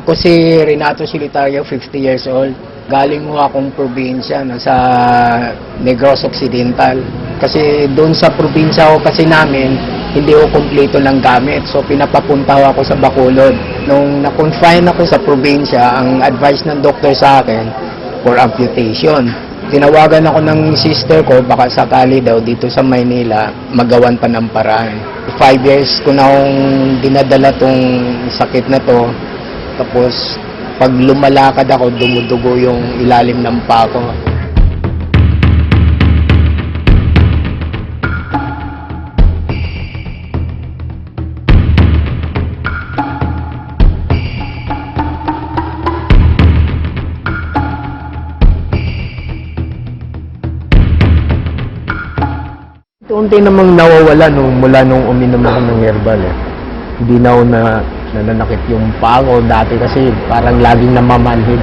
Ako si Renato Solitario, 50 years old. Galing mo akong probinsya, sa Negros Occidental. Kasi doon sa probinsya ko kasi namin, hindi ko kumpleto ng gamit. So pinapapunta ako sa Bacolod. Nung na-confine ako sa probinsya, ang advice ng doktor sa akin for amputation. Tinawagan ako ng sister ko, baka sakali daw dito sa Maynila, magawan pa ng paraan. 5 years ko na akong dinadala tong sakit na to. Tapos, pag lumalakad ako, dumudugo yung ilalim ng paa ko. Unti namang nawawala mula nung uminom ako ng herbal. Hindi na ako nananakit yung paa ko dati kasi parang laging namamanhid.